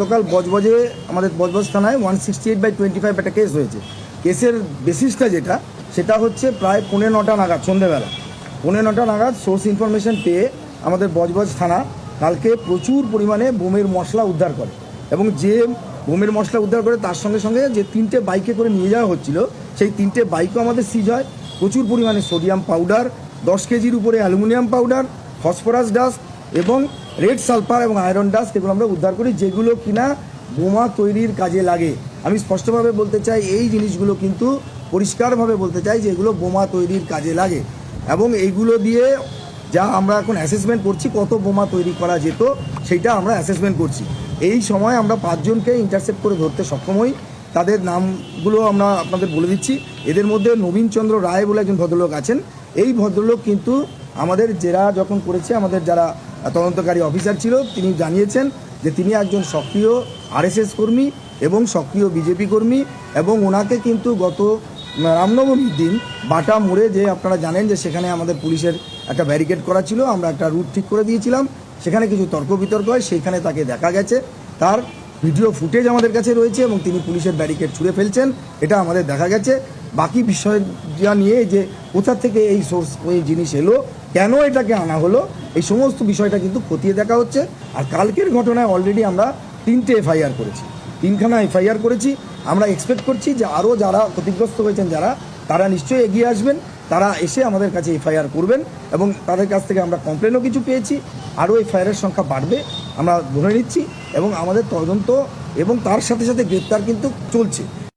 গতকাল বজবজে আমাদের বজবজ থানায় 168/25 একটা কেস হয়েছে। কেসের বেসিসটা সেটা হচ্ছে প্রায় 9:45 নাগাদ, সন্ধ্যেবেলা 9:45 নাগাদ সোর্স ইনফরমেশন পেয়ে আমাদের বজবজ থানা কালকে প্রচুর পরিমাণে বোমের মশলা উদ্ধার করে, এবং যে বোমের মশলা উদ্ধার করে তার সঙ্গে সঙ্গে যে 3টে বাইকে করে নিয়ে যাওয়া হচ্ছিল, সেই 3টে বাইকও আমাদের সিজ হয়। প্রচুর পরিমাণে সোডিয়াম পাউডার, 10 কেজির উপরে অ্যালুমিনিয়াম পাউডার, ফসফরাস ডাস্ট এবং রেড সালফার এবং আয়রন ডাস্ট, এগুলো আমরা উদ্ধার করি, যেগুলো কিনা বোমা তৈরির কাজে লাগে। আমি স্পষ্টভাবে বলতে চাই, এই জিনিসগুলো কিন্তু পরিষ্কারভাবে বলতে চাই যে এগুলো বোমা তৈরির কাজে লাগে, এবং এইগুলো দিয়ে যা আমরা এখন অ্যাসেসমেন্ট করছি কত বোমা তৈরি করা যেত সেইটা আমরা অ্যাসেসমেন্ট করছি। এই সময় আমরা 5 জনকে ইন্টারসেপ্ট করে ধরতে সক্ষম হই। তাদের নামগুলো আমরা আপনাদের বলে দিচ্ছি। এদের মধ্যে নবীন চন্দ্র রায় বলে একজন ভদ্রলোক আছেন। এই ভদ্রলোক কিন্তু আমাদের জেরা যখন করেছে, আমাদের যারা তদন্তকারী অফিসার ছিল, তিনি জানিয়েছেন যে তিনি একজন সক্রিয় আরএসএস কর্মী এবং সক্রিয় বিজেপি কর্মী, এবং ওনাকে কিন্তু গত রামনবমীর দিন বাটা মোড়ে, যে আপনারা জানেন যে সেখানে আমাদের পুলিশের একটা ব্যারিকেড করা ছিল, আমরা একটা রুট ঠিক করে দিয়েছিলাম, সেখানে কিছু তর্ক বিতর্ক হয়, সেইখানে তাকে দেখা গেছে। তার ভিডিও ফুটেজ আমাদের কাছে রয়েছে এবং তিনি পুলিশের ব্যারিকেড ছুঁড়ে ফেলছেন, এটা আমাদের দেখা গেছে। বাকি বিষয়টা নিয়ে যে কোথা থেকে এই সোর্স, ওই জিনিস এলো, কেন এটাকে আনা হলো, এই সমস্ত বিষয়টা কিন্তু খতিয়ে দেখা হচ্ছে। আর কালকের ঘটনায় অলরেডি আমরা 3টে এফআইআর করেছি, 3খানা এফআইআর করেছি। আমরা এক্সপেক্ট করছি যে আরও যারা ক্ষতিগ্রস্ত হয়েছেন তারা নিশ্চয়ই এগিয়ে আসবেন, তারা এসে আমাদের কাছে এফআইআর করবেন, এবং তাদের কাছ থেকে আমরা কমপ্লেনও কিছু পেয়েছি। আরও এফআইআরের সংখ্যা বাড়বে আমরা ধরে নিচ্ছি, এবং আমাদের তদন্ত এবং তার সাথে সাথে গ্রেপ্তার কিন্তু চলছে।